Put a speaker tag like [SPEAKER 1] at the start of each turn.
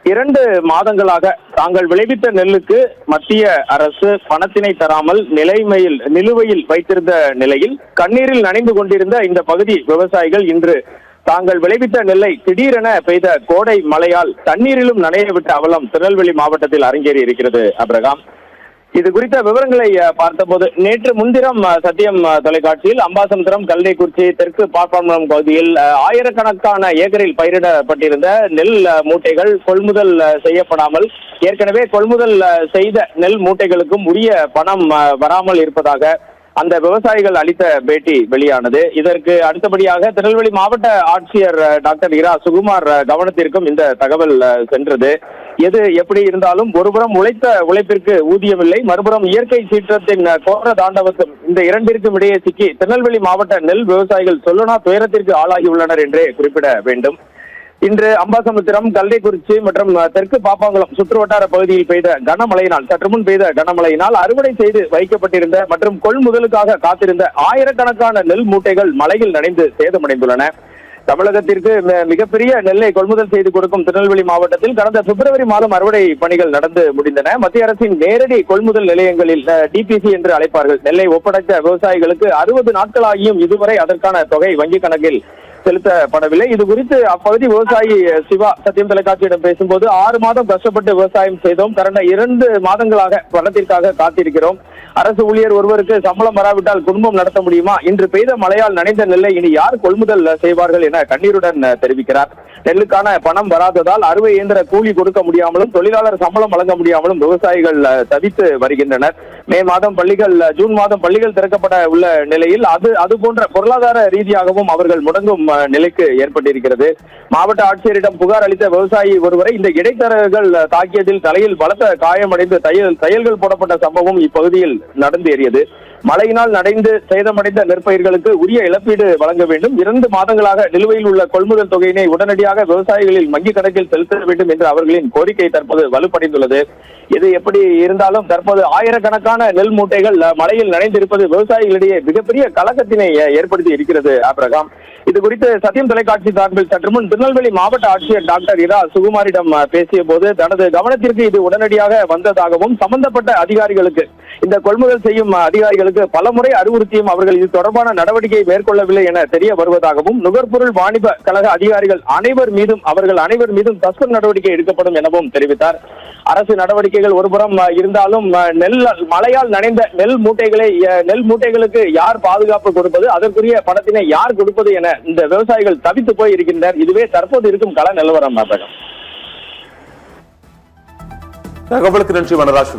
[SPEAKER 1] 2 மாதங்களாக தாங்கள் விளைவித்த நெல்லுக்கு மத்திய அரசு பணத்தினை தராமல் நிலுவையில் வைத்திருந்த நிலையில் கண்ணீரில் நனைந்து கொண்டிருந்த இந்த பகுதி விவசாயிகள் இன்று தாங்கள் விளைவித்த நெல்லை திடீரென பெய்த கோடை மழையால் தண்ணீரிலும் நனைய விட்ட அவலம் திருநெல்வேலி மாவட்டத்தில் அரங்கேறி இருக்கிறது. அப்ரகாம், இது குறித்த விவரங்களை பார்த்தபோது நேற்று முன்தினம் சத்தியம் தொலைக்காட்சியில் அம்பாசமுத்திரம், கல்லைக்குறிச்சி, தெற்கு பாப்பாங்குளம் பகுதியில் ஆயிரக்கணக்கான ஏக்கரில் பயிரிடப்பட்டிருந்த நெல் மூட்டைகள் கொள்முதல் செய்யப்படாமல் ஏற்கனவே கொள்முதல் செய்த நெல் மூட்டைகளுக்கும் உரிய பணம் வராமல் இருப்பதாக அந்த விவசாயிகள் அளித்த பேட்டி வெளியானது. இதற்கு அடுத்தபடியாக திருநெல்வேலி மாவட்ட ஆட்சியர் டாக்டர் இரா சுகுமார் கவனத்திற்கும் இந்த தகவல் சென்றது. எது எப்படி இருந்தாலும் ஒருபுறம் உழைத்த உழைப்பிற்கு ஊதியமில்லை, மறுபுறம் இயற்கை சீற்றத்தின் கோர தாண்டவத்தும் இந்த இரண்டிற்கும் இடையே சிக்கி திருநெல்வேலி மாவட்ட நெல் விவசாயிகள் சொல்லனா துயரத்திற்கு ஆளாகியுள்ளனர் என்றே குறிப்பிட வேண்டும். இன்று அம்பாசமுத்திரம், கல்லைக்குறிச்சி மற்றும் தெற்கு பாப்பாங்குளம் சுற்றுவட்டார பகுதியில் பெய்த கனமழையினால் சற்று முன் பெய்த கனமழையினால் அறுவடை செய்து வைக்கப்பட்டிருந்த மற்றும் கொள்முதலுக்காக காத்திருந்த ஆயிரக்கணக்கான நெல் மூட்டைகள் மழையில் நனைந்து சேதமடைந்துள்ளன. தமிழகத்திற்கு மிகப்பெரிய நெல்லை கொள்முதல் செய்து கொடுக்கும் திருநெல்வேலி மாவட்டத்தில் கடந்த பிப்ரவரி மாதம் அறுவடை பணிகள் நடந்து முடிந்தன. மத்திய அரசின் நேரடி கொள்முதல் நிலையங்களில் டிபிசி என்று அழைப்பார்கள் நெல்லை ஒப்படைத்த விவசாயிகளுக்கு 60 நாட்களாகியும் இதுவரை அதற்கான தொகை வங்கிக் கணக்கில் செலுத்தப்படவில்லை. இது குறித்து அப்பகுதி விவசாயி சிவா சத்தியம் தொலைக்காட்சியிடம் பேசும்போது 6 மாதம் கஷ்டப்பட்டு விவசாயம் செய்தோம், கடந்த 2 மாதங்களாக பணத்திற்காக காத்திருக்கிறோம். அரசு ஊழியர் ஒருவருக்கு சம்பளம் வராவிட்டால் குடும்பம் நடத்த முடியுமா? இன்று பெய்த மழையால் நனைந்த நெல்லை இனி யார் கொள்முதல் செய்வார்கள் என கண்ணீருடன் தெரிவிக்கிறார். நெல்லுக்கான பணம் வராததால் அறுவை இயந்திர கூலி கொடுக்க முடியாமலும் தொழிலாளர் சம்பளம் வழங்க முடியாமலும் விவசாயிகள் தவித்து வருகின்றனர். மே மாதம் பள்ளிகள், ஜூன் மாதம் பள்ளிகள் திறக்கப்பட உள்ள நிலையில் அது போன்ற பொருளாதார ரீதியாகவும் அவர்கள் முடங்கும் நிலைக்கு ஏற்பட்டிருக்கிறது. மாவட்ட ஆட்சியரிடம் புகார் அளித்த விவசாயி ஒருவரை இந்த இடைத்தரகர்கள் தாக்கியதில் தலையில் பலத்த காயமடைந்து தையல்கள் போடப்பட்ட சம்பவம் இப்பகுதியில் நடந்தேறியது. மழையினால் நடைந்து சேதமடைந்த நெற்பயிர்களுக்கு உரிய இழப்பீடு வழங்க வேண்டும். 2 மாதங்களாக நிலுவையில் உள்ள கொள்முதல் தொகையினை உடனடியாக விவசாயிகளில் வங்கிக் கணக்கில் செலுத்த வேண்டும் என்று அவர்களின் கோரிக்கை தற்போது வலுப்படைந்துள்ளது. இது எப்படி இருந்தாலும் தற்போது ஆயிரக்கணக்கான நெல் மூட்டைகள் மழையில் நனைந்திருப்பது விவசாயிகளிடையே மிகப்பெரிய கலக்கத்தினை ஏற்படுத்தி இருக்கிறது. அப்ரகாம், இது குறித்து சத்தியம் தொலைக்காட்சி சார்பில் சற்று முன் திருநெல்வேலி மாவட்ட ஆட்சியர் டாக்டர் இரா சுகுமாரிடம் பேசிய போது தனது கவனத்திற்கு இது உடனடியாக வந்ததாகவும் சம்பந்தப்பட்ட அதிகாரிகளுக்கு, இந்த கொள்முதல் செய்யும் அதிகாரிகளுக்கு பலமுறை அறிவுறுத்தியும் அவர்கள் இது தொடர்பான நடவடிக்கையை மேற்கொள்ளவில்லை என தெரிய வருவதாகவும், நுகர்பொருள் வாணிப கழக அதிகாரிகள் அவர்கள் அனைவர் மீதும் சஸ்பெண்ட் நடவடிக்கை எடுக்கப்படும் எனவும் தெரிவித்தார். அரசு நடவடிக்கைகள் ஒருபுறம் இருந்தாலும் மழையால் நனைந்த நெல் மூட்டைகளுக்கு யார் பாதுகாப்பு கொடுப்பது, அதற்குரிய பணத்தினை யார் கொடுப்பது என இந்த விவசாயிகள் தவித்து போய் இருக்கின்றனர். இதுவே தற்போது இருக்கும் கள நிலவரம்.
[SPEAKER 2] தகவலுக்கு நன்றி வனராஜ்.